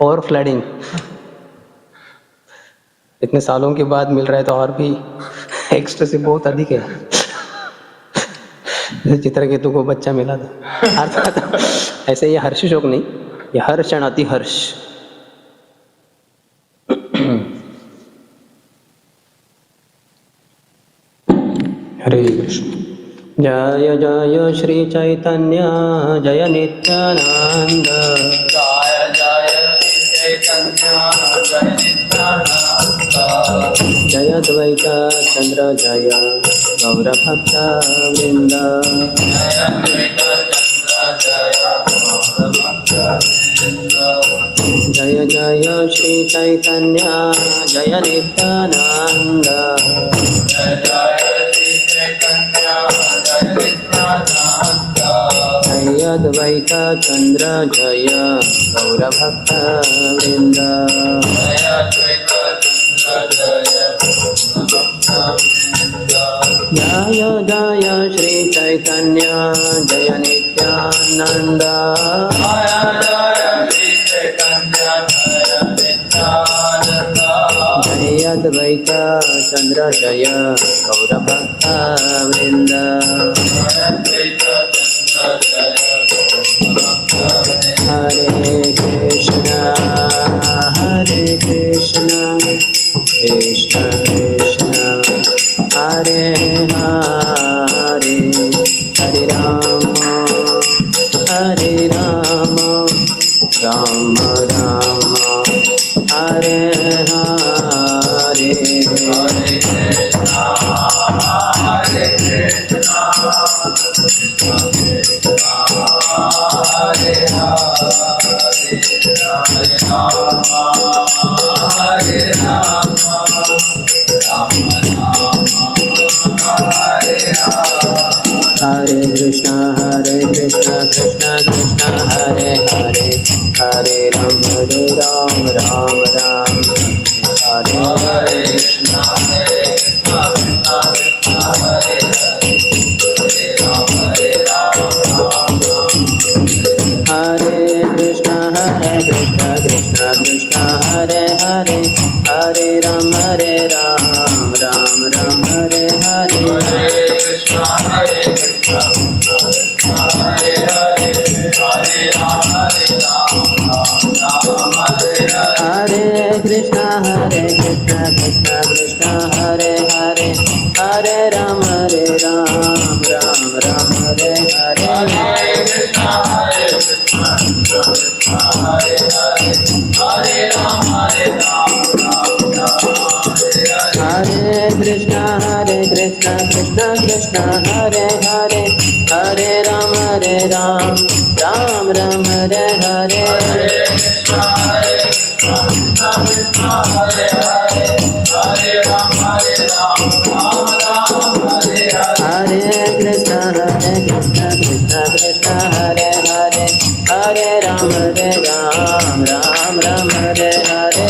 और फ्लडिंग। इतने सालों के बाद मिल रहा है तो और भी एक्सट्रेसी बहुत अधिक है। चित्रकेतु को बच्चा मिला था अर्थात ऐसे ये हर्ष शोक नहीं, ये हर क्षण अति हर्ष। हरे कृष्ण। जय जय श्री चैतन्य जय नित्यानंद। जय जय श्री चैतन्य जय नित्यानंद। जय द्वैत चंद्र जय गौर भक्त वृंद। जय द्वैत चंद्र जय गौर भक्त वृंद। जय जय श्री चैतन्य जय नित्यानंद। जय जय श्री चैतन्य जय नित्यानंद। जय द्वैत चंद्र जय गौर भक्त वृंद। जय द्वैत चंद्र जय गौर भक्त वृंद। जय जय श्री चैतन्य जय नित्यानंद। जय जय श्री चैतन्य जय नित्यानंद। जय अद्वैत चंद्र जय गौर भक्त वृंद। हरे कृष्ण कृष्ण कृष्ण हरे हरे, हरे राम राम राम हरे हरे। हरे कृष्णा कृष्णा कृष्णा हरे हरे, हरे राम राम राम हरे कृष्णा हरे कृष्णा कृष्णा कृष्णा हरे हरे, हरे राम राम राम हरे हरे। हरे कृष्णा कृष्णा कृष्णा हरे हरे, हरे राम राम राम हरे हरे। हरे कृष्णा कृष्णा कृष्णा हरे हरे, हरे राम राम राम हरे हरे। हरे कृष्णा कृष्णा कृष्णा हरे हरे, हरे राम राम हरे हरे। हरे कृष्णा कृष्ण कृष्ण हरे हरे, हरे राम राम राम हरे हरे।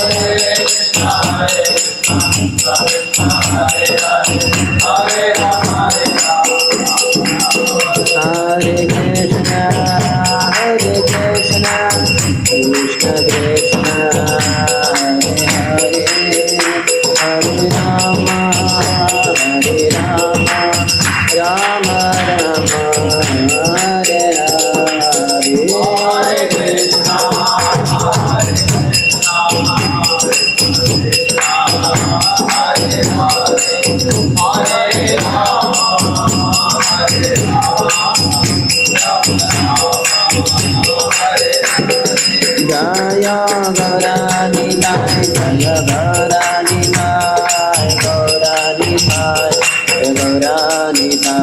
जय गौरानीता जय गौरानीता गौरानीता गौरानीता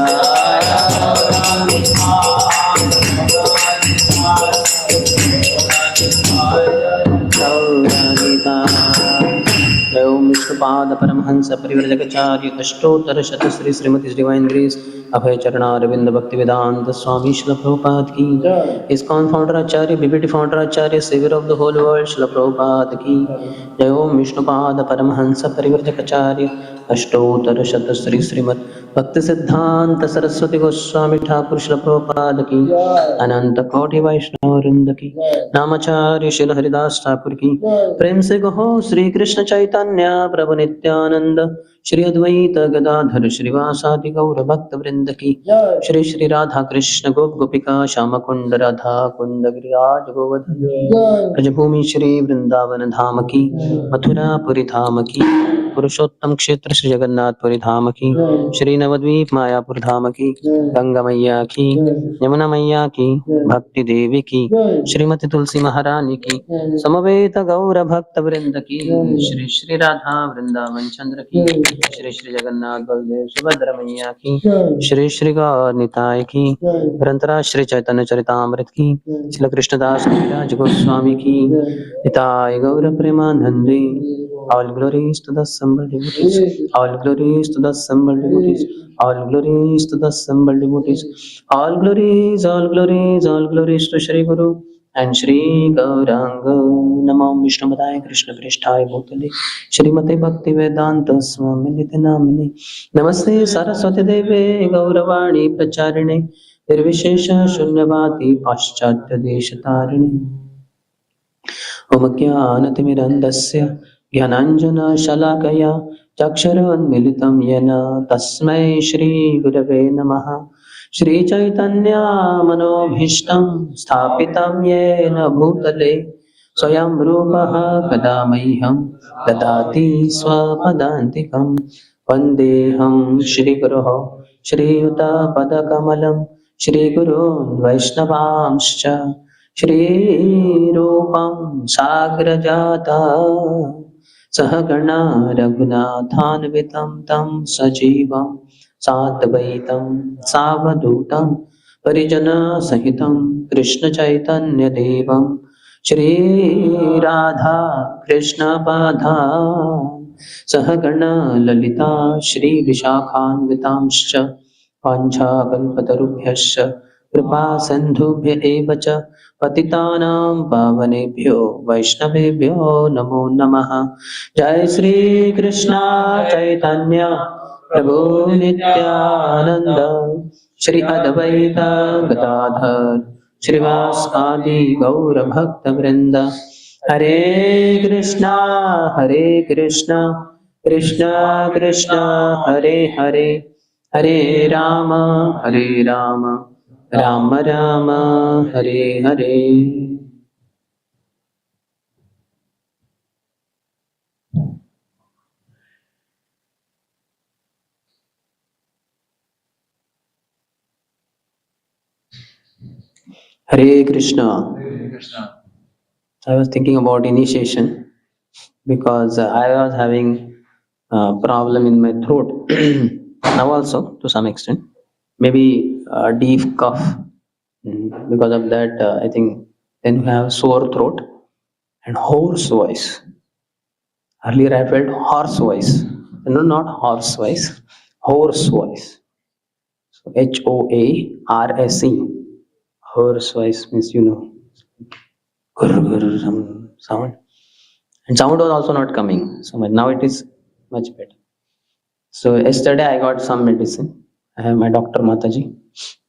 गौरानीता। जय ओम विष्णुपाद परमहंस परिव्रजकाचार्य अष्टोत्तर शत श्री श्रीमती डिवाइन ग्रेस अभय चरणारविंद भक्ति वेदांत स्वामी श्रील प्रभुपाद की ISKCON founder acharya BBT founder acharya saviour of the whole world Srila Prabhupada की जय ओम विष्णुपाद परमहंस परिव्रजकाचार्य अष्टोत्तर शत श्री श्रीमद भक्ति सिद्धांत सरस्वती गोस्वामी ठाकुर श्रील प्रभुपाद की अनंत कोटि वैष्णव वृंद की नामाचार्य श्रील हरिदास ठाकुर की प्रेम से कहो श्री कृष्ण चैतन्य प्रभु नित्यानंद श्री अद्वैत गदाधर श्रीवासादि गौर भक्त वृंद की श्री श्री राधा कृष्ण गोप गोपिका श्याम कुंड राधा कुंड गिरिराज गोवर्धन ब्रजभूमि श्री वृंदावन धाम की मथुरापुरी धाम की पुरुषोत्तम क्षेत्र श्री जगन्नाथपुरी धाम की श्री नवद्वीप मायापुर धाम की गंगा मैया की यमुना मैया की भक्ति देवी की श्रीमती तुलसी महारानी की समवेत गौर भक्त वृंद की श्री श्री राधा वृंदावन चंद्र की श्री श्री जगन्नाथ बलदेव सुभद्रा मैया की श्री श्री गौर निताय की ग्रंथराज श्री चैतन्य चरितामृत की श्री कृष्णदास कविराज गोस्वामी की निताय गौर प्रेमानंदे all glories to the assembled devotees, all glories to the assembled devotees, all glories to the assembled devotees, all glories, all glories, all glories to Shri Guru and Shri Gauranga. Namo Vishnu Padaya Krishna Prishthaya Bhutale Shrimate Bhakti Vedanta Swami Nitya Namine Namaste Saraswati Deve Gauravani Pracharine Nirvishesha Shunyavati Paschatya Deshatarine Om Jnanatimirandasya ज्ञानाञ्जनशलाकया चक्षुरुन्मीलितं येन तस्मै श्रीगुरवे नमः श्रीचैतन्यमनोभीष्टं स्थापितं येन भूतले स्वयं रूपः कदा मह्यं ददाति स्वपदान्तिकं वन्देऽहं श्रीगुरोः श्रीयुतपदकमलं श्रीगुरून् वैष्णवांश्च श्रीरूपं साग्रजाता सहगणा रघुनाथान्वितं तं सजीवं साद्वैतं सावधूतं परिजनसहितं कृष्णचैतन्यदेवं श्रीराधा कृष्णपादान् सहगणा ललिता श्रीविशाखान्वितांश्च वाञ्छाकल्पतरुभ्यश्च कृपासिन्धुभ्य एव च पतितानां पावनेभ्यो वैष्णवेभ्यो नमो नमः। जय श्री कृष्ण चैतन्य प्रभु नित्यानंद श्री अद्वैत गदाधर श्रीवास आदि गौर भक्त वृंद। हरे Krishna Krishna Krishna Hare Hare Hare Ram Ram Ram Hare Hare. Hare Krishna. Hare Krishna. I was thinking about initiation because I was having a problem in my throat now also to some extent, maybe a deep cough. Because of that, I think then you have sore throat and hoarse voice. Earlier I felt hoarse voice. No, not hoarse voice, hoarse voice. So HOARSE. Hoarse voice means, some sound. And sound was also not coming. So now it is much better. So yesterday I got some medicine. I have my doctor Mataji,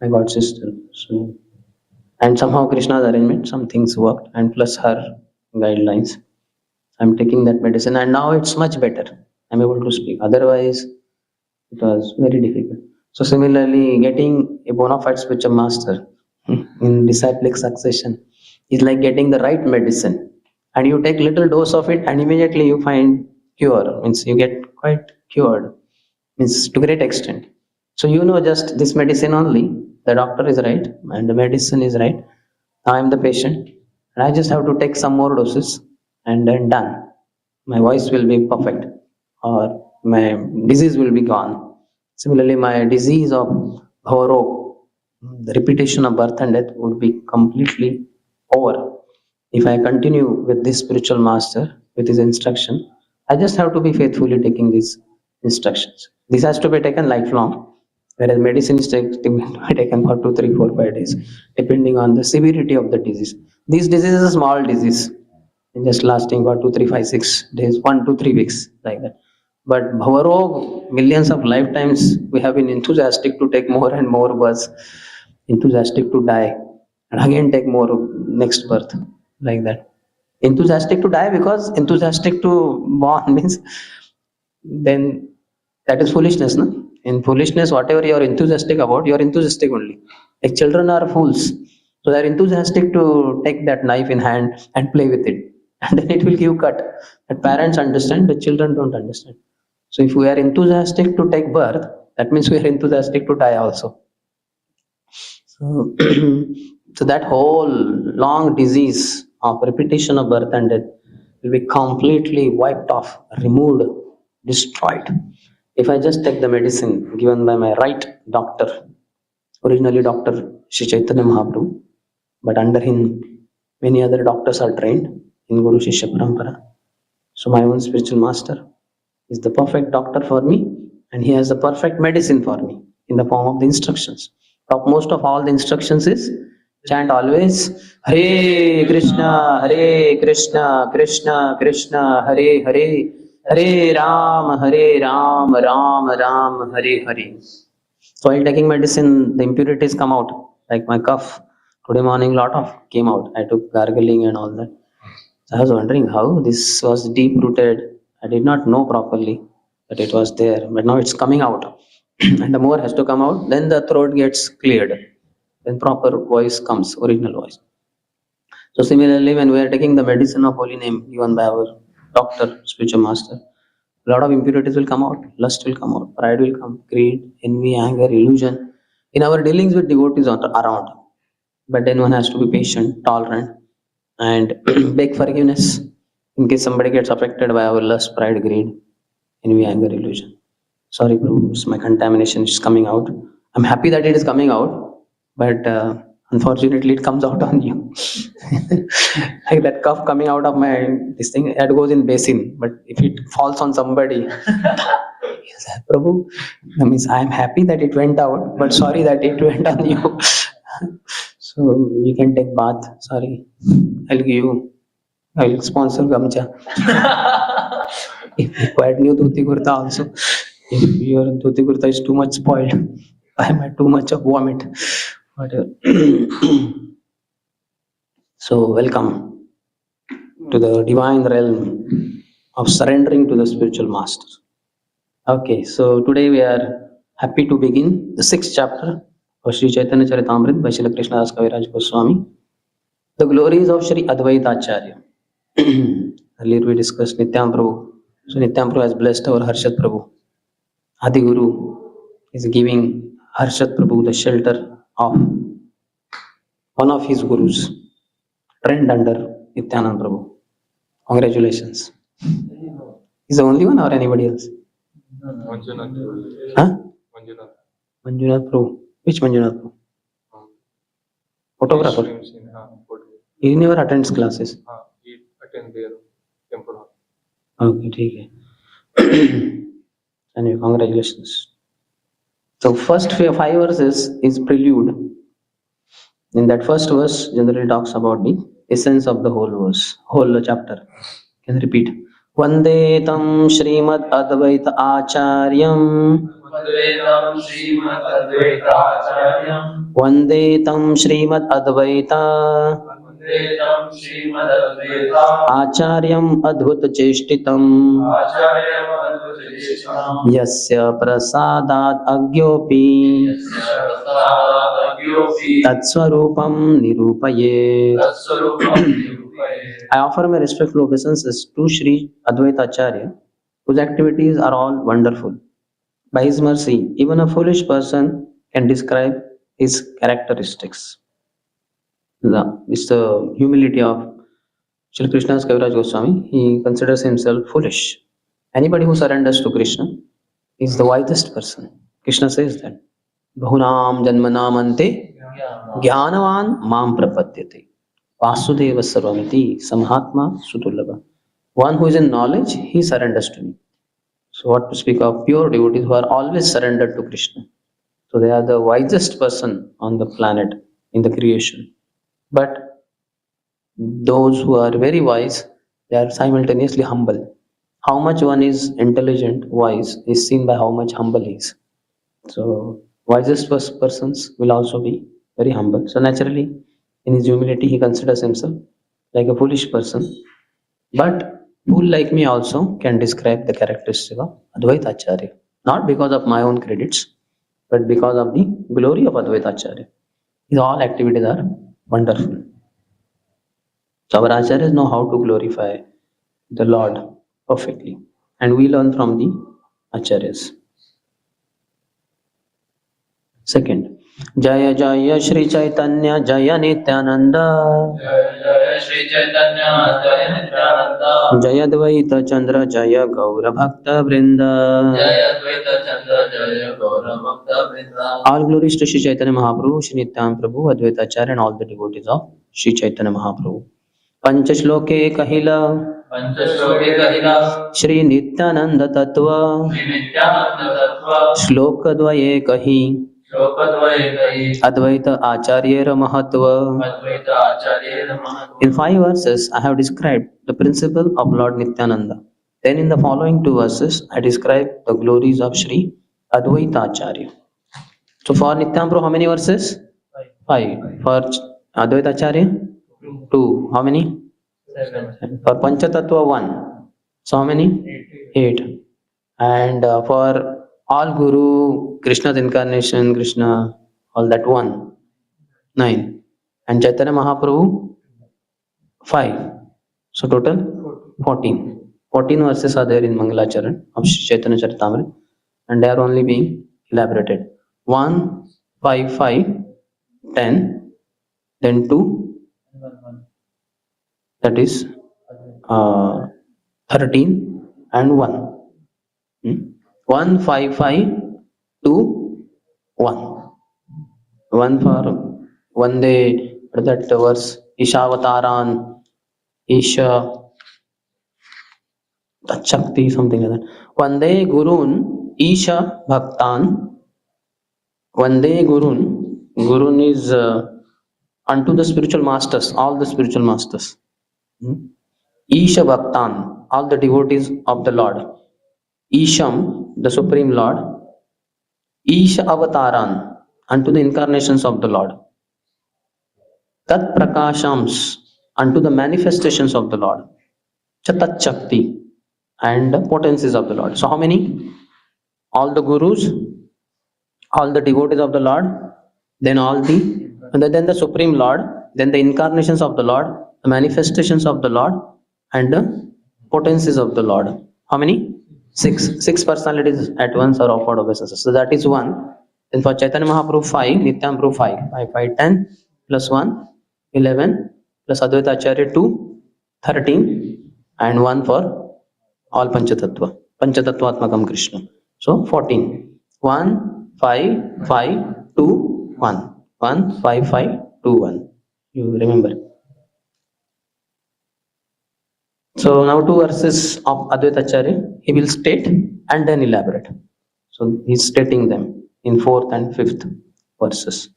my god sister. So, and somehow Krishna's arrangement, some things worked, and plus her guidelines. I'm taking that medicine, and now it's much better. I'm able to speak. Otherwise, it was very difficult. So similarly, getting a bona fide spiritual master in disciplic succession is like getting the right medicine, and you take little dose of it, and immediately you find cure. Means you get quite cured. Means to great extent. So just this medicine only. The doctor is right, and the medicine is right. Now I am the patient, and I just have to take some more doses, and then done. My voice will be perfect, or my disease will be gone. Similarly, my disease of Bhavarog, the repetition of birth and death, would be completely over if I continue with this spiritual master, with his instruction. I just have to be faithfully taking these instructions. This has to be taken lifelong, whereas medicine is to be taken for 2, 3, 4, 5 days, depending on the severity of the disease. This disease is a small disease, just lasting for 2, 3, 5, 6 days, 1 to 3 weeks, like that. But Bhavarog, millions of lifetimes, we have been enthusiastic to take more and more births, enthusiastic to die, and again take more next birth, like that. Enthusiastic to die because enthusiastic to born means then that is foolishness, no? In foolishness, whatever you are enthusiastic about, you are enthusiastic only. Like children are fools, so they are enthusiastic to take that knife in hand and play with it, and then it will give cut. That parents understand, the children don't understand. So if we are enthusiastic to take birth, that means we are enthusiastic to die also. So, so that whole long disease of repetition of birth and death will be completely wiped off, removed, destroyed. If I just take the medicine given by my right doctor, originally Dr. Sri Chaitanya Mahaprabhu, but under him many other doctors are trained in Guru Shishya Parampara. So my own spiritual master is the perfect doctor for me, and he has the perfect medicine for me in the form of the instructions. Topmost of all the instructions is chant always Hare Krishna, Hare Krishna, Krishna Krishna, Hare Hare, Hare Ram, Ram Ram, Hare Hare. So while taking medicine, the impurities come out, like my cough. Today morning, lot of came out. I took gargling and all that. So I was wondering how this was deep rooted. I did not know properly that it was there, but now it's coming out. And the more has to come out, then the throat gets cleared. Then proper voice comes, original voice. So similarly, when we are taking the medicine of holy name given by our doctor, spiritual master, a lot of impurities will come out, lust will come out, pride will come, greed, envy, anger, illusion. In our dealings with devotees around, but then one has to be patient, tolerant, and beg forgiveness in case somebody gets affected by our lust, pride, greed, envy, anger, illusion. Sorry, Prabhu, my contamination is coming out. I'm happy that it is coming out, but unfortunately, it comes out on you. Like that cough coming out of my this thing, it goes in basin, but if it falls on somebody, yes, Prabhu, that means I am happy that it went out, but sorry that it went on you. So you can take bath. Sorry, I'll give you. I'll sponsor Gamcha. If required, new dhoti kurta also. If your dhoti kurta is too much spoiled, I might too much of vomit. Whatever. So welcome to the divine realm of surrendering to the spiritual master. Okay, so today we are happy to begin the 6th chapter of Sri Chaitanya Charitamrita by Srila Krishnadas Kaviraj Goswami. The glories of Sri Advaita Acharya. Earlier we discussed Nityam Prabhu. So Nityam Prabhu has blessed our Harshat Prabhu. Adi Guru is giving Harshat Prabhu the shelter of one of his gurus, trained under Nityanand Prabhu. Congratulations. He's the only one or anybody else? Manjunath. Huh? Manjunath. Manjunath Prabhu. Which Manjunath Prabhu? Photographer. He never attends classes. He attends their temple. Okay, ठीक है. Anyway, congratulations. So first 5 verses is prelude. In that first verse, generally talks about the essence of the whole verse, whole chapter. Can repeat. Vande tam Srimad Advaita Acharyam. Vandedam Srimad Advaita Acharyam. Vande tam Srimad Advaita Vandedam Srimad Advaita Acharyam Adhuta Cheshtitam. Acharyam Advaita Cheshtitam. Yasya Prasadat Agyopi Tatswarupam Nirupaye. I offer my respectful obeisances to Sri Advaita Acharya, whose activities are all wonderful. By his mercy, even a foolish person can describe his characteristics. It's the humility of Sri Krishna's Kaviraj Goswami. He considers himself foolish. Anybody who surrenders to Krishna is the wisest person. Krishna says that. Bahunam janmanam ante jnanavan mam prapadyate. Vasudeva sarvamiti samhatma sudurlabha. One who is in knowledge, he surrenders to me. So what to speak of pure devotees who are always surrendered to Krishna. So they are the wisest person on the planet in the creation. But those who are very wise, they are simultaneously humble. How much one is intelligent, wise, is seen by how much humble he is. So wisest persons will also be very humble. So naturally, in his humility, he considers himself like a foolish person. But fool like me also can describe the characteristic of Advaita Acharya. Not because of my own credits, but because of the glory of Advaita Acharya. His all activities are wonderful. So our acharyas know how to glorify the Lord perfectly. And we learn from the acharyas. Second, Jaya Jaya Shri Chaitanya Jaya Nityananda Jai Jai Shri Chaitanya Jai Nityananda Jaya Dvaita Chandra Jaya Gaura Bhakta Vrinda. Jai Advaita Chandra Jaya Gaura Bhakta Vrinda. All glories to Sri Chaitanya Mahaprabhu, Sri Nityananda Prabhu, Advaita Acharya and all the devotees of Sri Chaitanya Mahaprabhu. Pancha Shloke Kahila Panchashloke Kahila Shri Nityananda Tattva Shri Nityananda Tattva Shloka Dvaye Kahi Shokadvaye Kahi Advaita Acharyera Mahatva. Advaita Acharya Mahatma. In 5 verses, I have described the principle of Lord Nityananda. Then in the following 2 verses, I describe the glories of Sri Advaita Acharya. So for Nityananda Prabhu, how many verses? 5. For Advaita Acharya? 2. How many? 7. For Panchatattva 1. So how many? 8. And for all Guru, Krishna's incarnation, Krishna, all that 1. 9. And Chaitanya Mahaprabhu 5. So total 14. 14 verses are there in Mangalacharan of Chaitanya Charitamrita, and they are only being elaborated. 1, 5, 5, 10, then 2, that is 13, and 1. 1, 5, 5, 2, 1. 1 for one day, that verse, Ishawataran, Isha, Shakti, something like that. Vande Gurun, Isha Bhaktan. Vande Gurun. Gurun is unto the spiritual masters, all the spiritual masters. Isha Bhaktan, all the devotees of the Lord. Isham, the Supreme Lord. Isha Avataran, unto the incarnations of the Lord. Tat Prakashams, unto the manifestations of the Lord. Chatat Shakti, and the potencies of the Lord. So how many? All the gurus, all the devotees of the Lord, then then the Supreme Lord, then the incarnations of the Lord, the manifestations of the Lord, and the potencies of the Lord. How many? 6. 6 personalities at once are offered obeisances. So that is 1. Then for Chaitanya Mahaprabhu 5, Nityananda Prabhu 5. 5, 5, 10 plus 1, 11 plus Advaita Acharya 2, 13, and 1 for all Panchatattva. Panchatattvatmakam Krishna. So 14. 1, 5, 5, 2, 1. 1, 5, 5, 2, 1. You remember. So now 2 verses of Advaita Acharya, he will state and then elaborate. So he is stating them in 4th and 5th verses.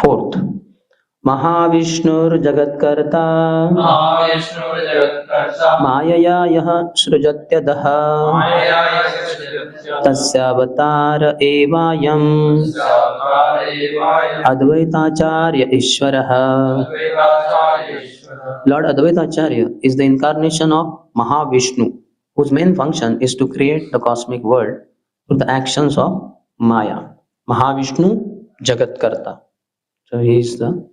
4th. Mahavishnur Jagatkarta Mahavishnu Jagatkarta Mayaya Yaha Srujatyadah Maya Yasya Tasyavatara Evayam Sakarevaya Advaitacharya Ishwaraha. Advaitacharya Ishvara. Lord Advaita Acharya is the incarnation of Mahavishnu, whose main function is to create the cosmic world through the actions of Maya. Mahavishnu Jagatkarta. So he is the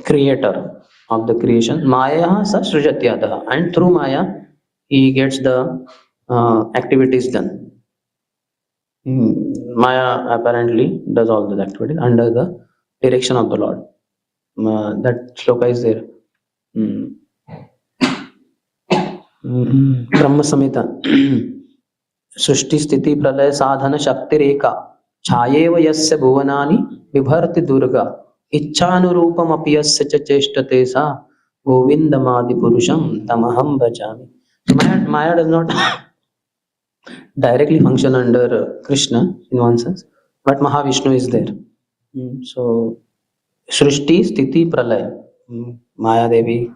creator of the creation. Maya sa srujatyadaha. And through Maya, he gets the activities done. Maya apparently does all the activities under the direction of the Lord. That shloka is there. Brahma Samhita. Srishti Sthiti Pralaya Sadhana Shakti Rekha Chayeva Yasya Bhuvanani Vibharti Durga Ichchanurupam Api Yasya Cha Cheshtate Sa Govindamadi Purusham Tamaham Bhajami. So Maya does not directly function under Krishna in one sense, but Mahavishnu is there. So Srishti, Sthiti, Pralaya. Maya Devi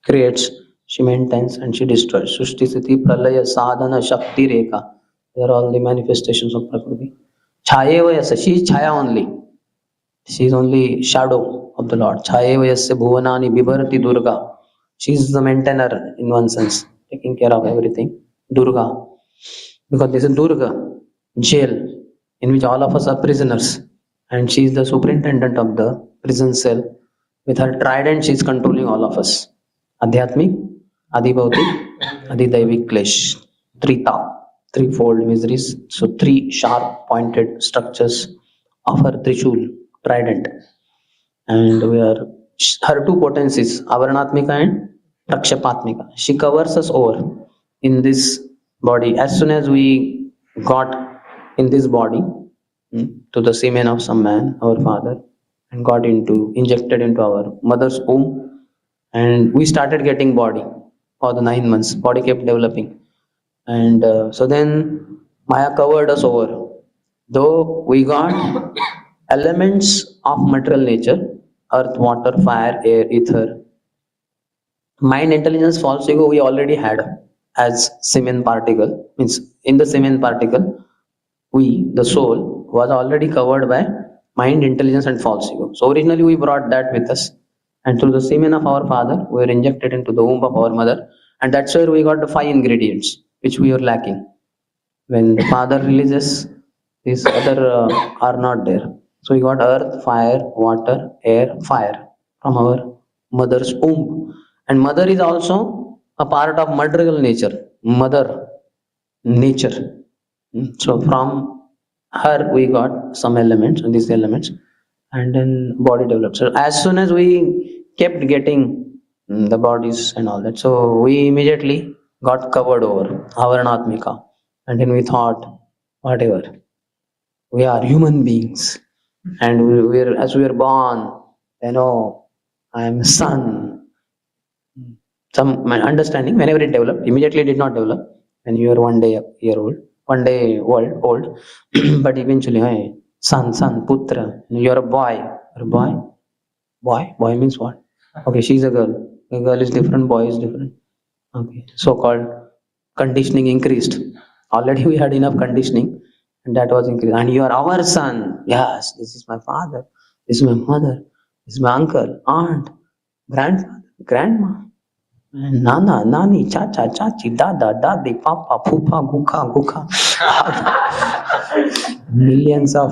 creates, she maintains, and she destroys. Srishti, Sthiti, Pralaya, Sadhana, Shakti, Rekha. They are all the manifestations of Prakriti. Chayeva Yasa, she is Chaya only. She is only shadow of the Lord. Chayeva Yasya Bhuvanani Bibharati Durga. She is the maintainer in one sense, taking care of everything. Durga. Because this is Durga, jail, in which all of us are prisoners. And she is the superintendent of the prison cell. With her trident, she is controlling all of us. Adhyatmik, Adibhautik, Adidaivik Klesh. Trita, threefold miseries. So three sharp pointed structures of her Trishul, trident. And we are her two potencies, Avaranatmika and Prakshapatmika. She covers us over in this body. As soon as we got in this body, to the semen of some man, our father, and got injected into our mother's womb, and we started getting body for the 9 months. Body kept developing, and so then Maya covered us over. Though we got elements of material nature, earth, water, fire, air, ether, mind, intelligence, false ego, we already had as semen particle. Means in the semen particle, we, the soul, was already covered by mind, intelligence, and false ego. So originally we brought that with us. And through the semen of our father, we were injected into the womb of our mother. And that's where we got the 5 ingredients which we were lacking. When the father releases, these other are not there. So we got earth, fire, water, air, fire from our mother's womb. And mother is also a part of material nature. Mother, nature. So from her we got some elements, and these elements, and then body developed. So as soon as we kept getting the bodies and all that, so we immediately got covered over Avaranatmika, and then we thought, whatever, we are human beings, and we're as we were born, I am son. Some my understanding whenever it developed, immediately it did not develop when you are one day old, but eventually, hey, son, putra, you're a boy. You're a boy means what? Okay, she's a girl. A girl is different, boy is different. Okay, so-called conditioning increased. Already we had enough conditioning, and that was increased. And you are our son. Yes, this is my father. This is my mother. This is my uncle, aunt, grandfather, grandma. Nana, nani, chacha, chachi, dada, dadi, papa, pupa, guka, guka. Millions of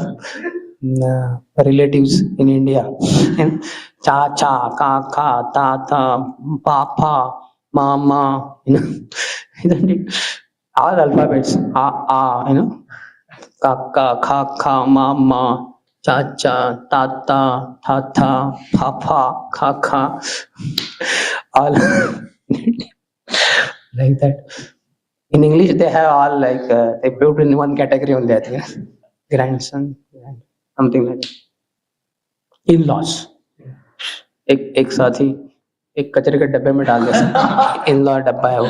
relatives in India. Chacha, kaka, tata, papa, mama, isn't it? All alphabets. Kaka, kaka, mama, chacha, tata, tata, papa, kaka. All like that. In English, they have all like they put in one category only. I think grandson, something like that. In-laws. एक साथ ही एक कचरे के डब्बे में डाल दे. In-law डब्बा है वो,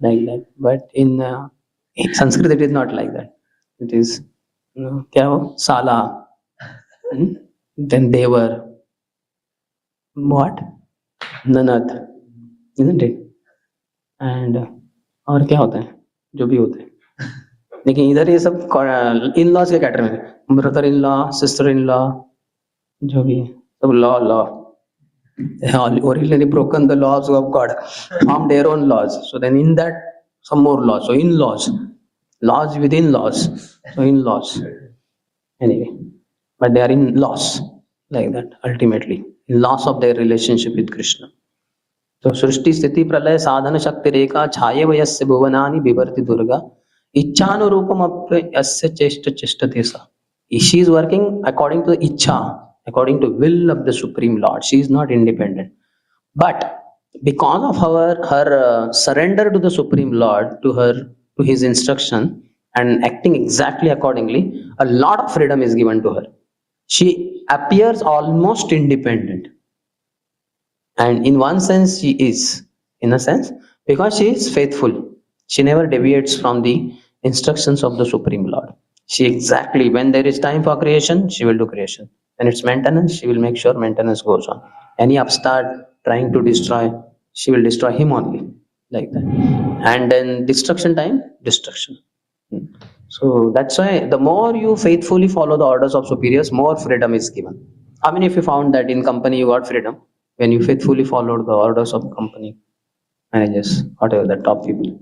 like that. But in Sanskrit it is not like that. It is क्या वो साला, then देवर, what, ननद, isn't it? And और क्या होता है, जो भी होता है, लेकिन इधर ये सब इन लॉज के कैटर में, brother in law, sister in law, जो भी है सब law originally broken the laws of God, formed their own laws. So then in that some more laws. So in laws within laws. So in laws anyway, but they are in loss like that ultimately, in loss of their relationship with Krishna. तो सृष्टि स्थिति प्रलय साधन शक्ति रेखा छाये वयस्य भुवनानि बिभर्ति दुर्गा इच्छानुरूपम अस्य चेष्ट चेष्टते सा. She is working according to ichha, according to will of the Supreme Lord. She is not independent. But because of her surrender to the Supreme Lord, to his instruction, and acting exactly accordingly, a lot of freedom is given to her. She appears almost independent. And in one sense, she is, in a sense, because she is faithful. She never deviates from the instructions of the Supreme Lord. She exactly, when there is time for creation, she will do creation. When it's maintenance, she will make sure maintenance goes on. Any upstart trying to destroy, she will destroy him only, like that. And then destruction time, destruction. Hmm. So that's why the more you faithfully follow the orders of superiors, more freedom is given. I mean, if you found that in company you got freedom, when you faithfully followed the orders of company managers, whatever the top people,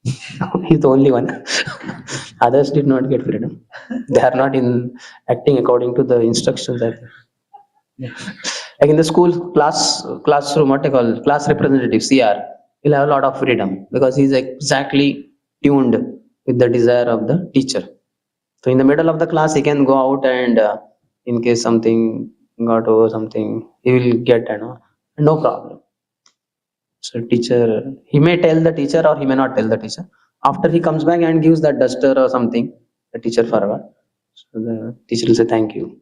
he's the only one. Others did not get freedom. They are not in acting according to the instructions. That like in the school classroom, what they call class representative (CR), he'll have a lot of freedom because he's exactly tuned with the desire of the teacher. So in the middle of the class, he can go out and in case something got over something, he will get no problem. So teacher, he may tell the teacher or he may not tell the teacher. After he comes back and gives that duster or something, the teacher forgot. So the teacher will say thank you.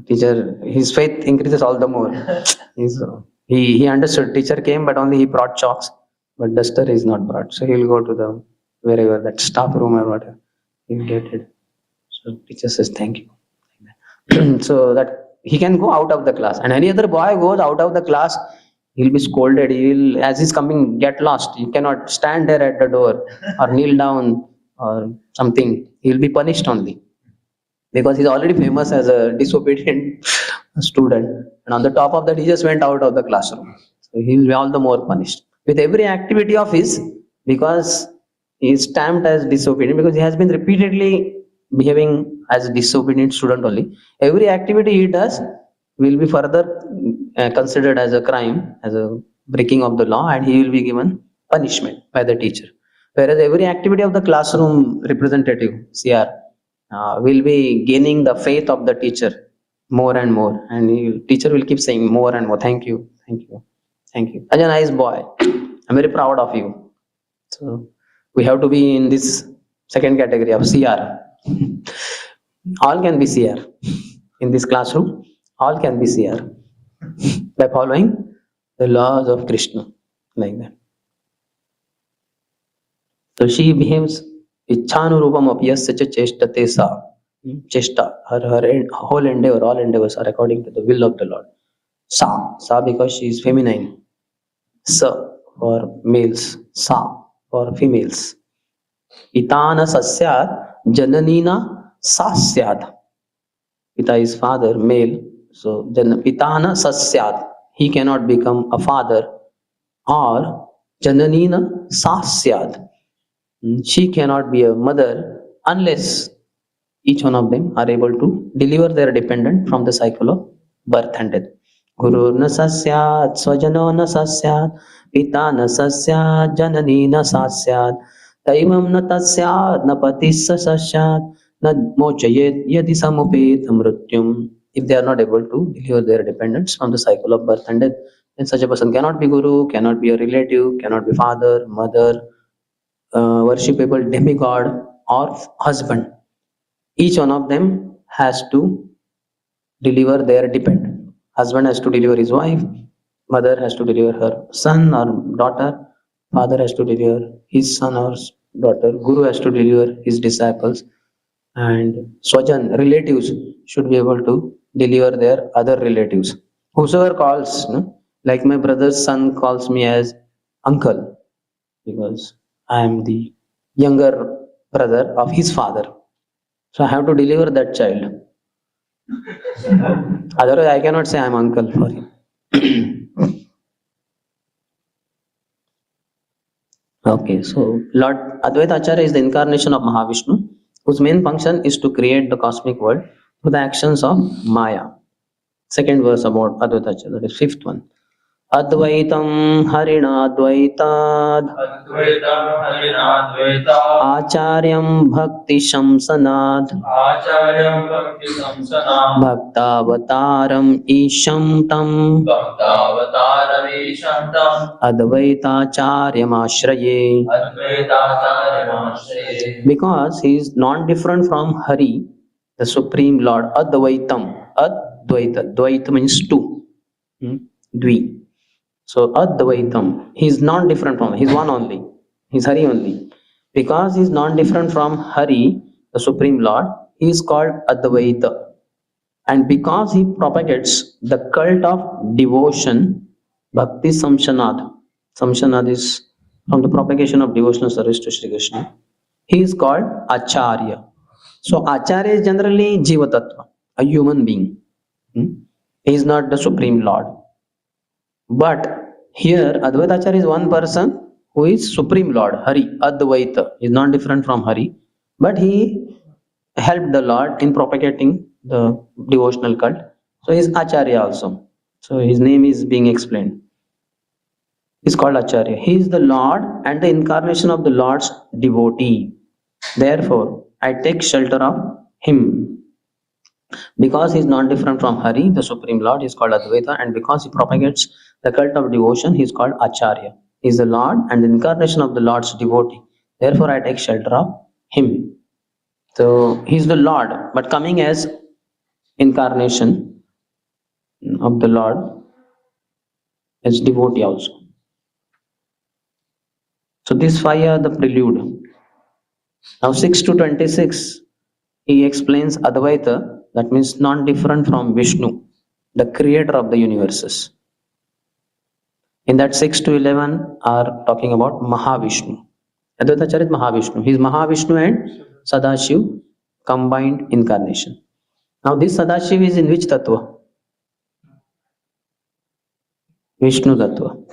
Teacher, his faith increases all the more. He understood. Teacher came, but only he brought chalks, but duster is not brought. So he'll go to the wherever that staff room or whatever. He'll get it. So teacher says thank you. So that he can go out of the class, and any other boy goes out of the class, he'll be scolded. He will, as he's coming, get lost. You cannot stand there at the door or kneel down or something. He'll be punished only because he's already famous as a disobedient student. And on the top of that, he just went out of the classroom. So he'll be all the more punished with every activity of his because he is stamped as disobedient because he has been repeatedly behaving as a disobedient student only. Every activity he does will be further considered as a crime, as a breaking of the law, and he will be given punishment by the teacher. Whereas every activity of the classroom representative, CR, will be gaining the faith of the teacher more and more, and teacher will keep saying more and more, thank you, thank you, thank you. Such a nice boy. I'm very proud of you. So we have to be in this second category of CR. All can be CR in this classroom. All can be CR by following the laws of Krishna, like that. So she behaves Ichhanurupam apyasya cha cheshtate sa. Chesta, her whole endeavor, all endeavors are according to the will of the Lord. Sa because she is feminine. Sa for males. Sa for females. Pitana sasyat, jananina sasyat. Pita is father, male. So pitana sasyat. He cannot become a father. Or jananina sasyat. She cannot be a mother unless each one of them are able to deliver their dependent from the cycle of birth and death. Guru na sasyat, swajano na sasyat, pita na sasyat, janani na sasyat, taivam na tasyat, na patissa sasyat, na mochayet yadi samupet mrutyum. If they are not able to deliver their dependents from the cycle of birth and death, then such a person cannot be guru, cannot be a relative, cannot be father, mother, worshipable demigod, or husband. Each one of them has to deliver their dependent. Husband has to deliver his wife, mother has to deliver her son or daughter, father has to deliver his son or daughter, guru has to deliver his disciples, and swajan, relatives, should be able to deliver their other relatives. Whosoever calls, like my brother's son calls me as uncle because I am the younger brother of his father. So I have to deliver that child. Otherwise, I cannot say I am uncle for him. Okay, so Lord Advaita Acharya is the incarnation of Mahavishnu, whose main function is to create the cosmic world through the actions of Maya. Second verse about Advaita Acharya, that is fifth one. Advaitam Harinadvaitad Advaitam Harinadvaita Acharyam Bhakti Shamsanad Acharyam Bhakti Samsana Bhaktavataram Isham Tam Bhaktavataram Ishantam Advaitacharyam Ashraye. Advaitacharyam Ashraye. Because he is non-different from Hari, the Supreme Lord, Advaitam. Advaita. Dvaita means two. Dvi. So Advaitam, he is non-different from, he is one only. He is Hari only. Because he is non-different from Hari, the Supreme Lord, he is called Advaita. And because he propagates the cult of devotion, Bhakti Samshanad. Samshanad is from the propagation of devotional service to Sri Krishna. He is called Acharya. So Acharya is generally Jiva Tattva, a human being. Hmm? He is not the Supreme Lord. But here Advaita Acharya is one person who is Supreme Lord, Hari, Advaita. He is not different from Hari. But he helped the Lord in propagating the devotional cult. So he is Acharya also. So his name is being explained. He is called Acharya. He is the Lord and the incarnation of the Lord's devotee. Therefore, I take shelter of him. Because he is not different from Hari, the Supreme Lord, he is called Advaita, and because he propagates the cult of devotion, he is called Acharya. He is the Lord and the incarnation of the Lord's devotee. Therefore, I take shelter of him. So he is the Lord, but coming as incarnation of the Lord as devotee also. So these five are the prelude. Now 6 to 26, he explains Advaita, that means non-different from Vishnu, the creator of the universes. In that 6 to 11 are talking about Mahavishnu. Advaita Acharya is Mahavishnu. He is Mahavishnu and Sadashiv combined incarnation. Now this Sadashiv is in which tattva? Vishnu tattva.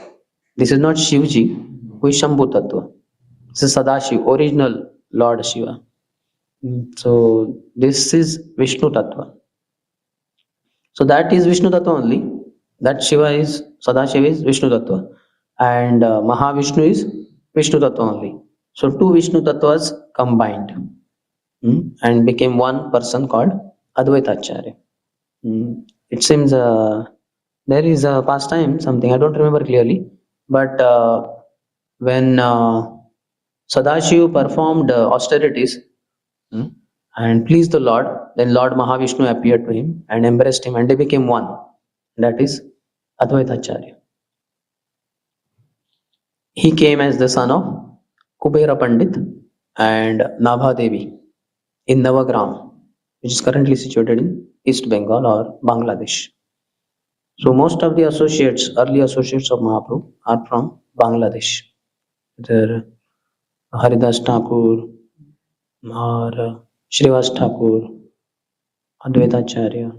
This is not Shivji, who is Shambhu tattva. This is Sadashiv, original Lord Shiva. So this is Vishnu tattva. So that is Vishnu tattva only. That Shiva is, Sadashiva is Vishnu tattva. And Mahavishnu is Vishnu tattva only. So two Vishnu tattvas combined and became one person called Advaita Acharya. It seems there is a pastime, something I don't remember clearly, but when Sadashiva performed austerities and pleased the Lord, then Lord Mahavishnu appeared to him and embraced him, and they became one. That is Advaita Acharya. He came as the son of Kubera Pandit and Nabha Devi in Navagram, which is currently situated in East Bengal or Bangladesh. So most of the associates, early associates of Mahaprabhu are from Bangladesh. There Haridas Thakur or Srivas Thakur, Advaita Acharya,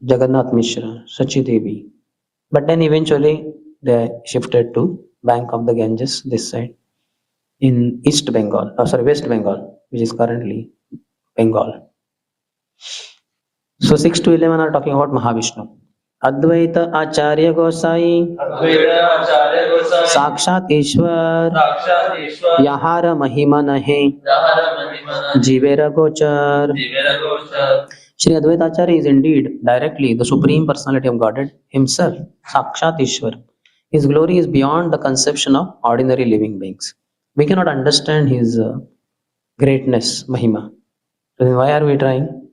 Jagannath Mishra, Sachi Devi. But then eventually they shifted to bank of the Ganges this side in East Bengal, West Bengal, which is currently Bengal. So 6 to 11 are talking about Mahavishnu. Advaita Acharya Gosai, Advaita Acharya Gosai, Sakshat Ishwar, Sakshat Ishwar, Yahara Mahima Nahe, Yahara Mahimana, Jivera Gochar. Jivera Gochar. Shri Advaita Acharya is indeed directly the Supreme Personality of Godhead himself, Sakshat Ishwar. His glory is beyond the conception of ordinary living beings. We cannot understand his greatness, Mahima. So then why are we trying?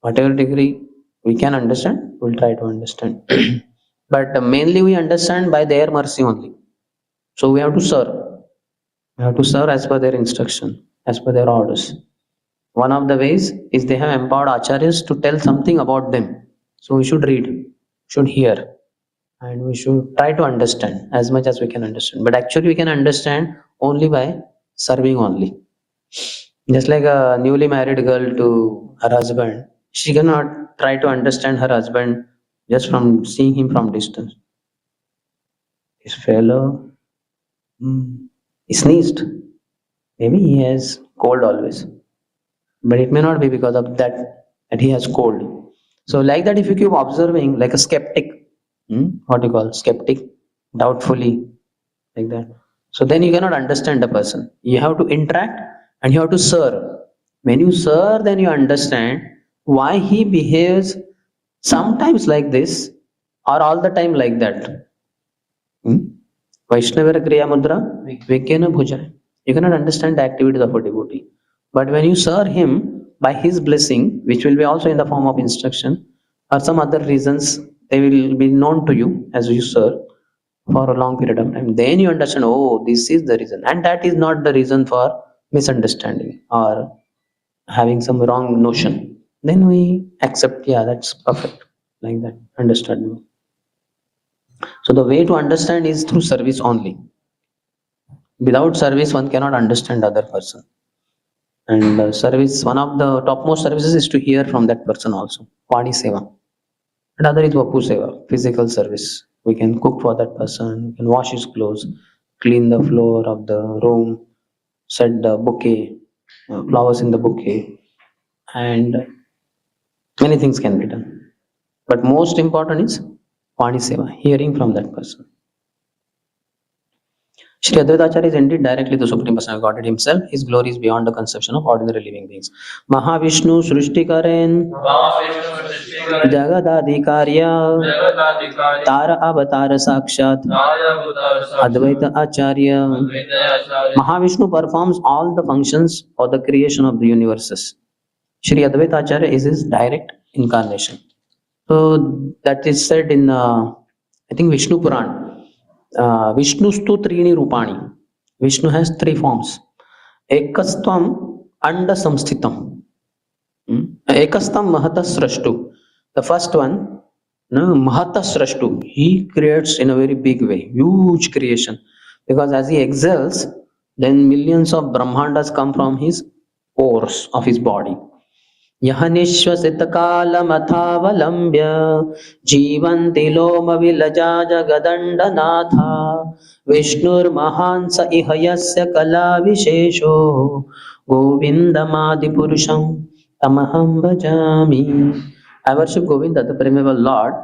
Whatever degree we can understand, we'll try to understand. But mainly we understand by their mercy only. So we have to serve. We have to serve as per their instruction, as per their orders. One of the ways is they have empowered acharyas to tell something about them. So we should read, should hear, and we should try to understand as much as we can understand. But actually we can understand only by serving only. Just like a newly married girl to her husband, she cannot try to understand her husband just from seeing him from distance. This fellow he sneezed. Maybe he has cold always. But it may not be because of that he has cold. So like that, if you keep observing like a skeptic, what you call skeptic, doubtfully, like that. So then you cannot understand the person. You have to interact and you have to serve. When you serve, then you understand why he behaves sometimes like this or all the time like that. Vaishnavara Kriya Mudra, Vikena Bhuja. You cannot understand the activities of a devotee. But when you serve him by his blessing, which will be also in the form of instruction, or some other reasons, they will be known to you as you serve. for a long period of time. Then you understand, oh, this is the reason. And that is not the reason for misunderstanding or having some wrong notion. Then we accept, yeah, that's perfect. Like that, understandable. So the way to understand is through service only. Without service, one cannot understand other person. And service, one of the topmost services is to hear from that person also. Vani Seva. And other is Vapu Seva, physical service. We can cook for that person, we can wash his clothes, clean the floor of the room, set the bouquet, flowers in the bouquet, and many things can be done. But most important is Vani Seva, hearing from that person. Shri Advaita Acharya is indeed directly the Supreme Personality of Godhead himself. His glory is beyond the conception of ordinary living beings. Mahavishnu Srishti Karen Mahavishnu सृष्टि करे Jagadadikarya जगदाधिकारी Tara Avatar Sakshat कार्यावतार साक्षात् Advaita Acharya. विद्याचार्य Mahavishnu performs all the functions for the creation of the universes. Shri Advaita Acharya is his direct incarnation. So that is said in, I think, Vishnu Puran. Vishnustu Trini Rupani. Vishnu has three forms. Ekastvam Anda Samsthitam. Ekastam Mahata Srashtu. The first one, no, Mahata Srashtu. He creates in a very big way, huge creation. Because as he exhales, then millions of Brahmandas come from his pores of his body. यह निश्वसित कालमथावलम्ब्य जीवन्ति लोमविलजा जगदण्डनाथा विष्णुर्महान् स इह यस्य कलाविशेषो गोविन्दमादिपुरुषं तमहं भजामि. I worship Govinda, the primeval Lord.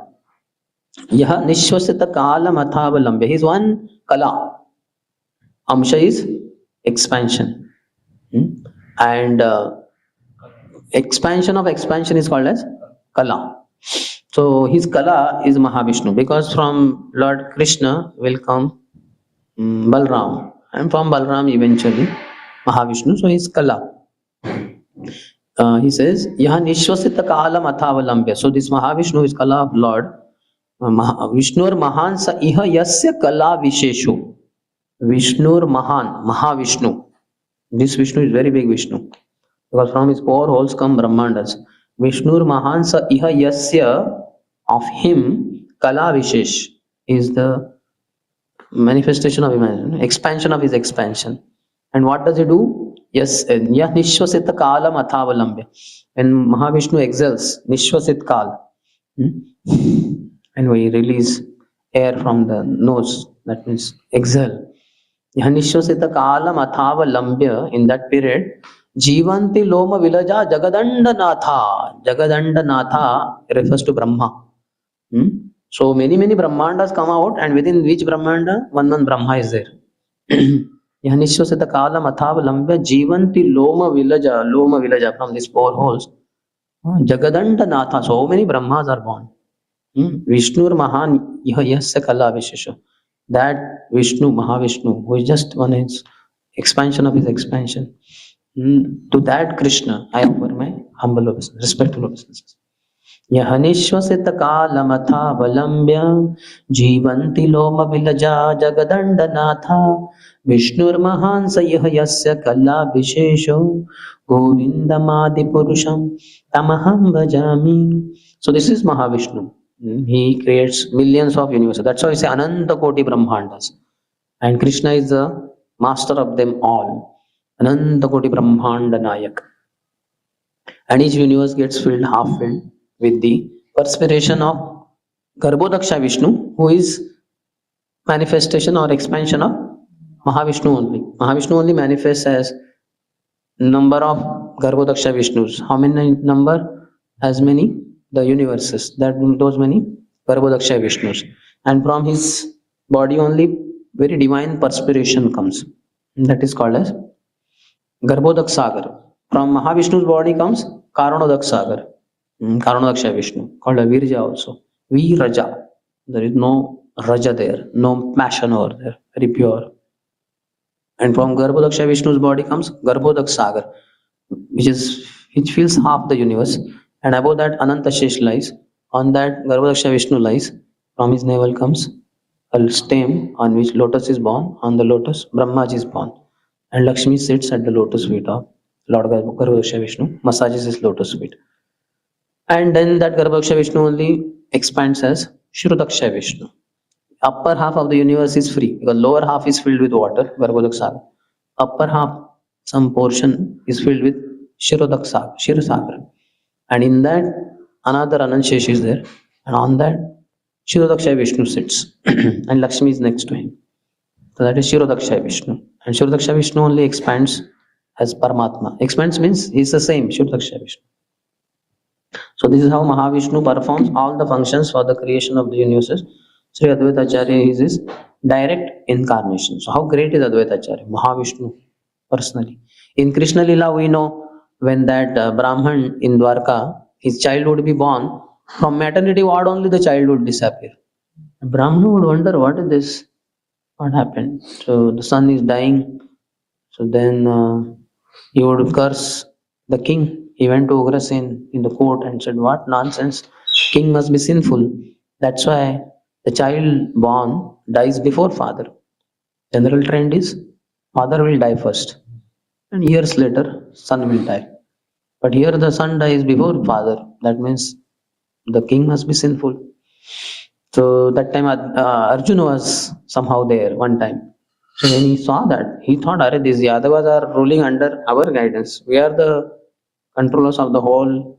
यह निश्वसित कालमथावलम्ब्य. He is one kala. Amsha is expansion. And expansion of expansion is called as Kala. So his Kala is Mahavishnu, because from Lord Krishna will come Balram, and from Balram eventually Mahavishnu. So his Kala. He says, Yaha Nishwasita Kala Mathavalambya. So this Mahavishnu is Kala of Lord. Vishnur Mahan Sa Iha Yasya Kala Visheshu. Vishnur Mahan, Mahavishnu. This Vishnu is very big Vishnu. Because from his pore holes come Brahmandas. Vishnur Mahansa Iha Yasya, of him, Kala Vishesh is the manifestation of imagination, expansion of his expansion. And what does he do? Yes, Yah Nishwasita Kala Mathavalambya. When Mahavishnu exhales, Nishwasit Kal, and we release air from the nose, that means exhale. Yah Nishwasita Kala Mathavalambya, in that period, Jivanti Loma Vilaja Jagadandanatha. Jagadandanatha refers to Brahma. So many Brahmandas come out, and within which Brahmanda? One Brahma is there. Yahanishwasita Kala Mathavalambya Jivanti Loma Vilaja, from these four holes. Jagadandanatha. So many Brahmas are born. Vishnur Mahan Yasya Kala Vishesha. That Vishnu, Mahavishnu, who is just one is expansion of his expansion. To that Krishna, I offer my humble obeisance, respectful obeisances. Yahanishwasita kalamathavalambya jivanti loma vilaja jagadandanatha Vishnur mahansa yasya kala vishesho govindamadi purusham tamaham bhajami. So this is Mahavishnu. He creates millions of universes. That's why we say Ananta Koti Brahmandas. And Krishna is the master of them all. Ananta Koti Brahmanda Nayak. And each universe gets filled, half filled, with the perspiration of Garbhodaksha Vishnu, who is manifestation or expansion of Mahavishnu only. Mahavishnu only manifests as number of Garbhodaksha Vishnus. How many number? As many the universes. Those many Garbhodaksha Vishnus. And from his body only very divine perspiration comes. That is called as Garbhodak Sagar. From Mahavishnu's body comes Karanodak Sagar. Karanodaksha Vishnu, called a Virja also. Viraja. There is no Raja there, no passion over there, very pure. And from Garbhodaksha Vishnu's body comes Garbhodak Sagar, which fills half the universe. And above that Ananta Shesh lies. On that Garbhodaksha Vishnu lies. From his navel comes a stem on which lotus is born. On the lotus, Brahmaji is born. And Lakshmi sits at the lotus feet of Lord Garbhodaksha Vishnu, massages his lotus feet. And then that Garbhodaksha Vishnu only expands as Shrudaksha Vishnu. Upper half of the universe is free because lower half is filled with water, Garbhodak Sagar. Upper half, some portion is filled with Shirodak Sagar, Shirosagar. And in that, another Anantshesh is there. And on that, Shirodaksha Vishnu sits. And Lakshmi is next to him. So that is Shirodaksha Vishnu. And Shirodaksha Vishnu only expands as Paramatma. Expands means he is the same, Shirodaksha Vishnu. So this is how Mahavishnu performs all the functions for the creation of the universes. Sri Advaita Acharya is his direct incarnation. So how great is Advaita Acharya? Mahavishnu personally. In Krishna Lila we know when that Brahman in Dwarka, his child would be born, from maternity ward only the child would disappear. The Brahman would wonder what is this? What happened? So the son is dying. So then he would curse the king. He went to Ugrasen in the court and said, "What nonsense! King must be sinful. That's why the child born dies before father. General trend is father will die first, and years later son will die. But here the son dies before father. That means the king must be sinful." So that time Arjuna was somehow there one time. So when he saw that, he thought, "Are these Yadavas are ruling under our guidance. We are the controllers of the whole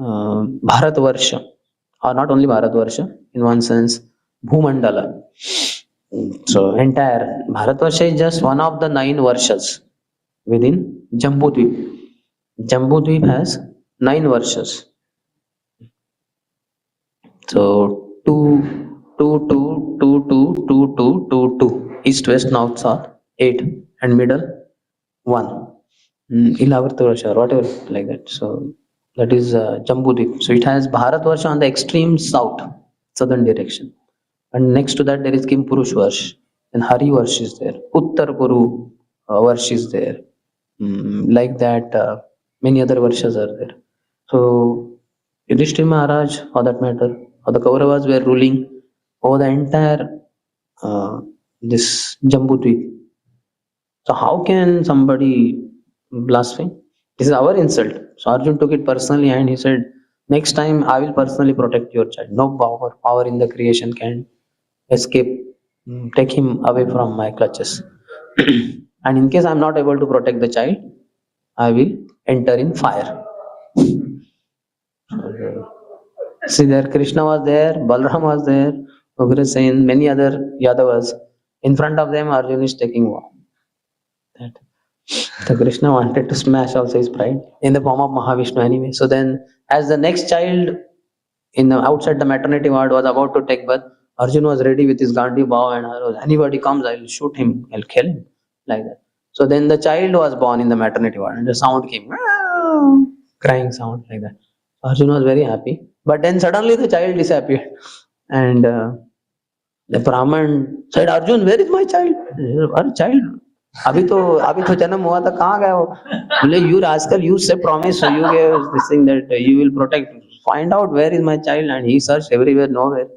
Bharatvarsha, or not only Bharatvarsha, in one sense, Bhumandala." So entire Bharatvarsha is just one of the 9 Varshas within Jambudvip. Jambudvip has 9 Varshas. So two, east, west, north, south, 8, and middle 1. Ilavartvarsha, whatever like that. So that is Jambudvip. So it has Bharatvarsha on the extreme south, southern direction. And next to that there is Kimpurush Varsh. And Hari Varsh is there. Uttar Kuru Varsh is there. Like that, many other Varshas are there. So Yudhishthira Maharaj, for that matter, or the Kauravas were ruling over the entire this Jambudvip. So how can somebody blaspheme? This is our insult. So Arjun took it personally and he said, "Next time I will personally protect your child. No power in the creation can escape, take him away from my clutches. And in case I am not able to protect the child, I will enter in fire." See there, Krishna was there, Balram was there, Ugrasen, many other Yadavas. In front of them, Arjun is taking war. That. So Krishna wanted to smash also his pride in the form of Mahavishnu anyway. So then, as the next child in the, outside the maternity ward was about to take birth, Arjun was ready with his Gandhi bow and arrows. Anybody comes, I will shoot him, I'll kill him, like that. So then the child was born in the maternity ward and the sound came, "Meow," crying sound like that. Arjun was very happy. But then suddenly the child disappeared. And the Brahman said, "Arjun, where is my child?" "Our child? अभी तो जन्म हुआ था, कहाँ गया वो?" बोले, "You rascal, you say promise, so you gave this thing that you will protect. Find out where is my child." And he searched everywhere, nowhere.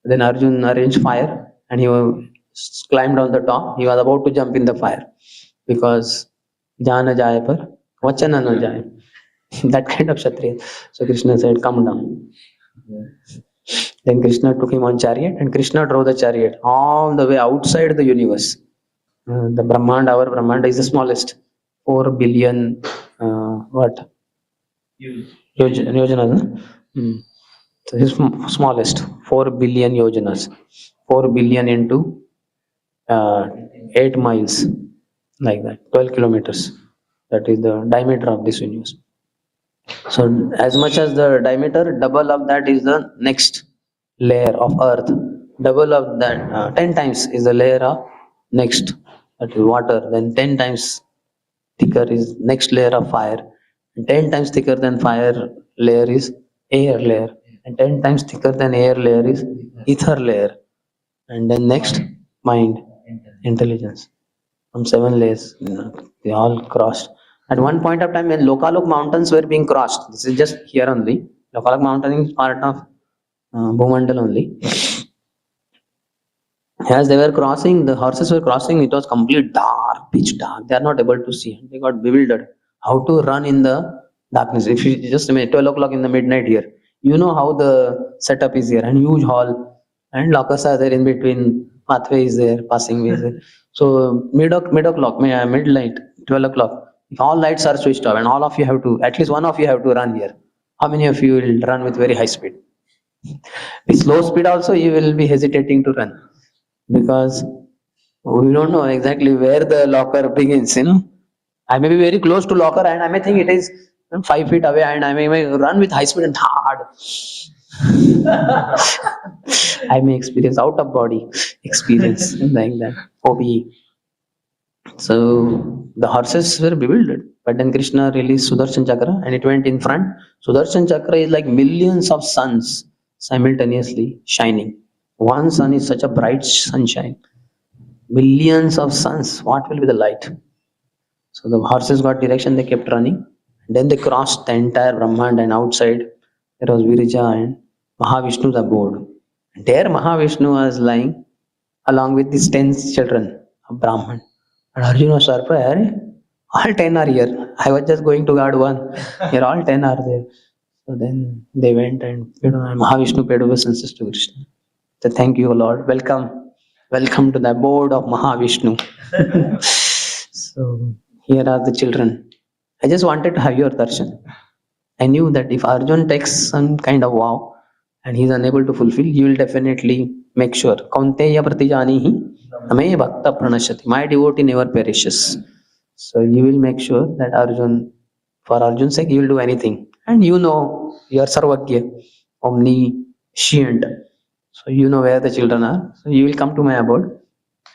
Then Arjun arranged fire and he climbed on the top. He was about to jump in the fire because jana jaye par vachana na jaye. That kind of Kshatriya. So Krishna said, "Come down." Then Krishna took him on chariot and Krishna drove the chariot all the way outside the universe. The Brahmanda, our Brahmanda is the smallest. 4 billion, what? Yojanas. So his smallest, 4 billion yojanas. 4 billion into 8 miles, like that, 12 kilometers. That is the diameter of this universe. So as much as the diameter, double of that is the next layer of earth. Double of that, 10 times is the layer of next, that is water. Then 10 times thicker is next layer of fire. And 10 times thicker than fire layer is air layer. And 10 times thicker than air layer is ether layer. And then next, mind, intelligence. From 7 layers, they all crossed. At one point of time, when Lokalok mountains were being crossed, this is just here only. Lokalok mountain is part of Bhumandal only. As they were crossing, the horses were crossing, it was complete dark, pitch dark. They are not able to see. They got bewildered. How to run in the darkness? If you just imagine 12 o'clock in the midnight here, you know how the setup is here, and huge hall, and lockers are there in between, pathway is there, passing way is there. So mid o'clock, midnight, 12 o'clock, if all lights are switched off, and all of you have to, at least one of you have to run here. How many of you will run with very high speed? With slow speed also, you will be hesitating to run because we don't know exactly where the locker begins, you know. I may be very close to locker and I may think it is 5 feet away and I may run with high speed and hard. I may experience out of body experience like that. OBE. So the horses were bewildered. But then Krishna released Sudarshan Chakra and it went in front. Sudarshan Chakra is like millions of suns simultaneously shining. One sun is such a bright sunshine. Millions of suns. What will be the light? So the horses got direction, they kept running. Then they crossed the entire Brahmand and outside there was Virija and Mahavishnu's abode. There Mahavishnu was lying along with his 10 children of Brahman. And Arjuna was surprised, "Arey, all 10 are here. I was just going to guard one. Here all 10 are there." So then they went and Mahavishnu paid obeisances to Krishna. So thank you, Lord. Welcome. Welcome to the abode of Mahavishnu. So here are the children. I just wanted to have your darshan. I knew that if Arjun takes some kind of vow and he is unable to fulfill, you will definitely make sure. Kaunteya pratijanihi ame bhakta pranashati. My devotee never perishes. So you will make sure that Arjun, for Arjun's sake, you will do anything. And you know, you are Sarvagya, omniscient. So you know where the children are. So you will come to my abode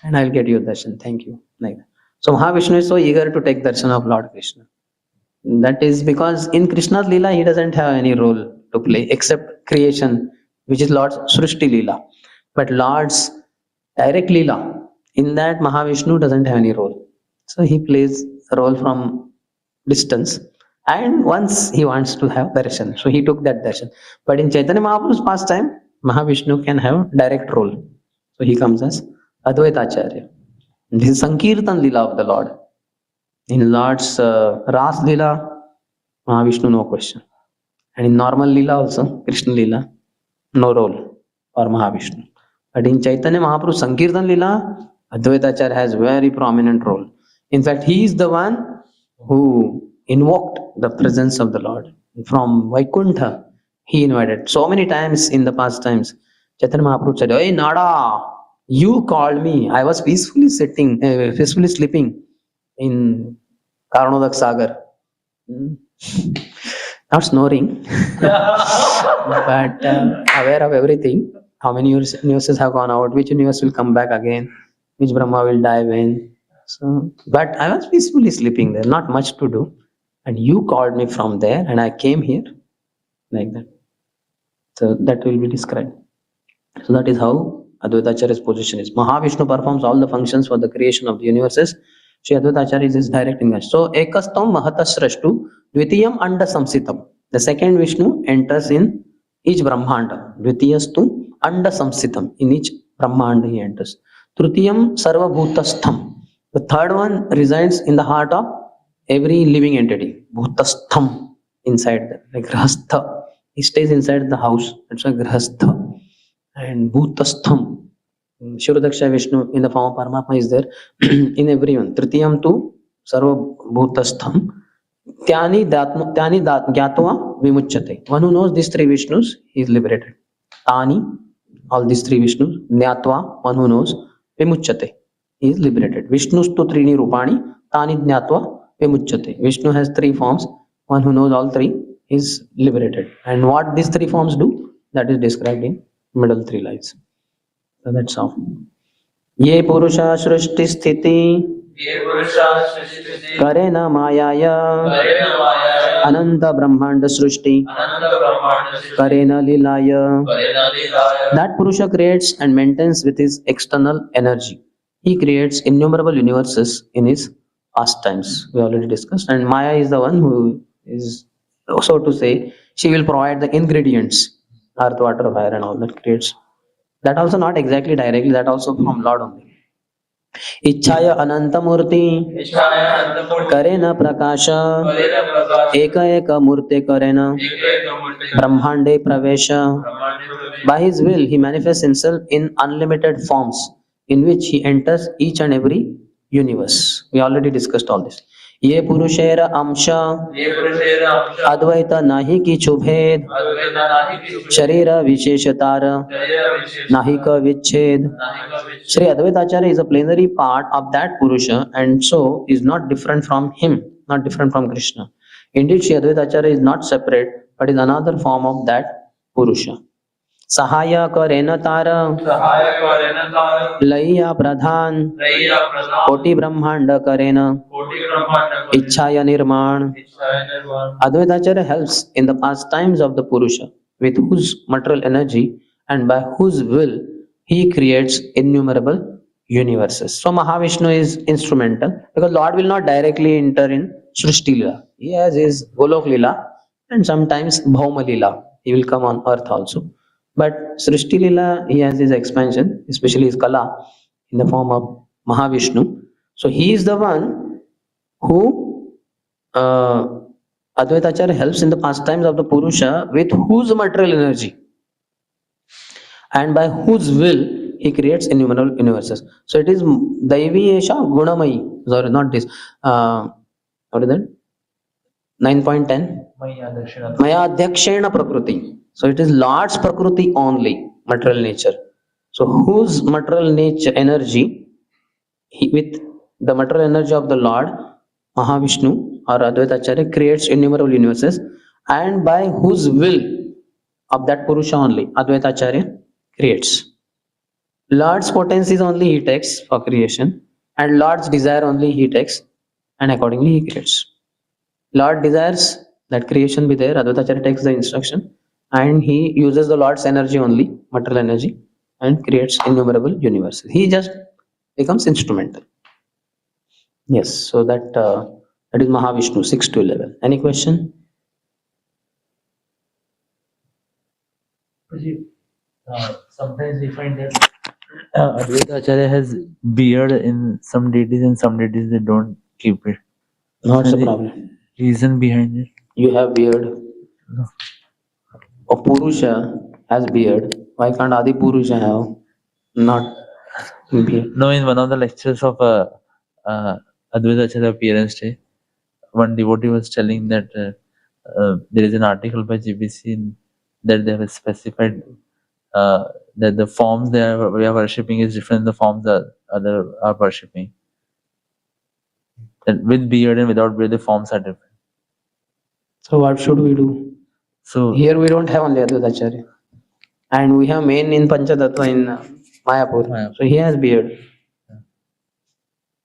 and I will get your darshan. Thank you. Like that. So Mahavishnu is so eager to take darshan of Lord Krishna. That is because in Krishna's Leela, he doesn't have any role to play except creation, which is Lord's Srishti Leela. But Lord's direct Leela, in that Mahavishnu doesn't have any role. So he plays a role from distance. And once he wants to have darshan, so he took that darshan. But in Chaitanya Mahaprabhu's pastime, Mahavishnu can have direct role. So he comes as Advaita Acharya. This is Sankirtan Leela of the Lord. In Lord's Ras Leela, Mahavishnu, no question. And in normal Leela also, Krishna Leela, no role for Mahavishnu. But in Chaitanya Mahaprabhu Sankirtan Leela, Advaita Acharya has very prominent role. In fact, he is the one who invoked the presence of the Lord. From Vaikuntha, he invited. So many times in the past times, Chaitanya Mahaprabhu said, "Hey Nada, you called me. I was peacefully peacefully sleeping in Karnodak Sagar." Hmm. Not snoring, but aware of everything. How many newses have gone out? Which news will come back again? Which Brahma will die when? So, but I was peacefully sleeping there. Not much to do, and you called me from there, and I came here like that. So that will be described. So that is how Advaita Acharya's position is. Mahavishnu performs all the functions for the creation of the universes. Sri Advaita Acharya is his direct engagement. So ekastam mahatasrashtu dvitiyam anda samsitam. The second Vishnu enters in each Brahmanda. Dvitiyastu anda samsitam. In each Brahmanda he enters. Trutiyam sarva bhutastham. The third one resides in the heart of every living entity. Bhutastham, inside there. Like grahastha. He stays inside the house. That's why grahastha. And bhutastham, Shivadaksha Vishnu in the form of Paramatma is there in everyone. Tritiyam tu sarva bhutastham. Tyani gyatva vimuchyate. One who knows these three Vishnus, he is liberated. Tani, all these three Vishnus. Jnatva, one who knows, vimuchyate, he is liberated. Vishnus tu trini rupani, tani jnatva vimuchyate. Vishnu has three forms. One who knows all three is liberated. And what these three forms do, that is described in middle three lines. So that's how. Ye purusha srishti sthiti ये पुरुषा सृष्टि करे na mayaya करेण माया ananta brahmanda srishti अनंत ब्रह्मांड सृष्टि करे na lilaya. करेण लीलाय That Purusha creates and maintains with his external energy. He creates innumerable universes in his pastimes. We already discussed. And Maya is the one who is, so to say, she will provide the ingredients, earth, water, fire, and all that creates That also not exactly directly, that also from Lord only. इच्छाय Ananthamurthy इच्छाय Ananthamurthy करेन प्रकाश करेन प्रकाश एक एक मूर्ते करेन एक एक मूर्ति ब्रह्मांडे प्रवेश. ब्रह्मांड प्रवेश. By his will, he manifests himself in unlimited forms in which he enters each and every universe. We already discussed all this. ये पुरुषेर अंश ये पुरुषेर अंश अद्वैत नाही किछु भेद अद्वैत नाही किछु शरीर विशेषतार शरीर विशेष नाही क विच्छेद. नाही का विच्छेद. Sri Advaita Acharya is a plenary part of that Purusha and so is not different from him, not different from Krishna. Indeed, Sri Advaita Acharya is not separate but is another form of that Purusha. Sahaya करेन तार सहाय करेन तार लैया प्रधान लैया प्रधान कोटि ब्रह्मांड करेन कोटि ब्रह्मांड करेन इच्छाय निर्माण. इच्छाय निर्वाण. Advaita Acharya helps in the pastimes of the Purusha with whose material energy and by whose will he creates innumerable universes. So Mahavishnu is instrumental because Lord will not directly enter in Srishti Lila. He has his Golok Lila and sometimes Bhauma Lila. He will come on earth also. But Srishti Lila, he has his expansion, especially his Kala in the form of Mahavishnu. So he is the one who Advaita Acharya helps in the pastimes of the Purusha with whose material energy and by whose will he creates innumerable universes. So it is Daivi Esha Gunamayi. Sorry, not this. What is that? 9.10. Maya Adhyakshena Prakriti. So it is Lord's Prakriti only, material nature. So whose material nature energy, with the material energy of the Lord, Mahavishnu or Advaita Acharya creates innumerable universes and by whose will of that Purusha only, Advaita Acharya creates. Lord's potencies only he takes for creation and Lord's desire only he takes and accordingly he creates. Lord desires that creation be there, Advaita Acharya takes the instruction and he uses the Lord's energy only, material energy, and creates innumerable universes. He just becomes instrumental. Yes, so that is Mahavishnu, 6 to 11. Any question? Sometimes we find that Advaita Acharya has beard in some deities and some deities they don't keep it. What's the Any problem? reason behind it? You have beard. No. A Purusha has beard. Why can't Adi Purusha have not beard? No, in one of the lectures of Advaita Acharya appearance day, one devotee was telling that there is an article by GBC that they have specified that the forms we are worshipping is different than the forms that other are worshipping. That with beard and without beard, the forms are different. So what should we do? So Here we don't have only Advaita Acharya. And we have main in Panchatattva in Mayapur. Mayapur. So he has beard.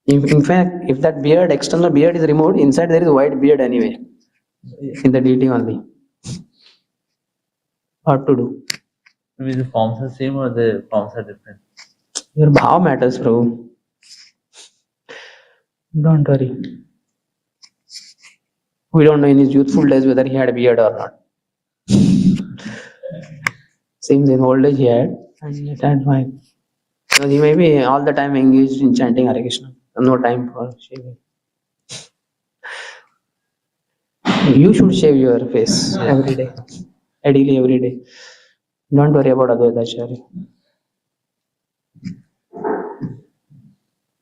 In fact, if that beard, external beard is removed, inside there is white beard anyway. In the deity only. What to do? maybe the forms are same or the forms are different. Your bhav matters, bro. Don't worry. We don't know in his youthful days whether he had a beard or not. Seems in old age he had, and that's why. So he may be all the time engaged in chanting Hare Krishna. No time for shaving. You should shave your face every day. Ideally every day. Don't worry about Advaita Acharya.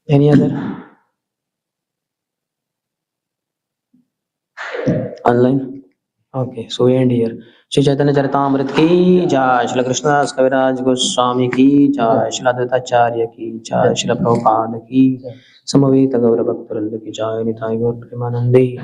Any other? Online? Okay, so we end here. Shri Chaitanya Charitamrita ki jai, Shri Krishna Kaviraj Goswami ki jai, Shri Advaita Acharya ki jai, Shri Prabhupada ki, Samaveta Gaura Bhaktaranda ki jai, Nitai Gaur Premanande.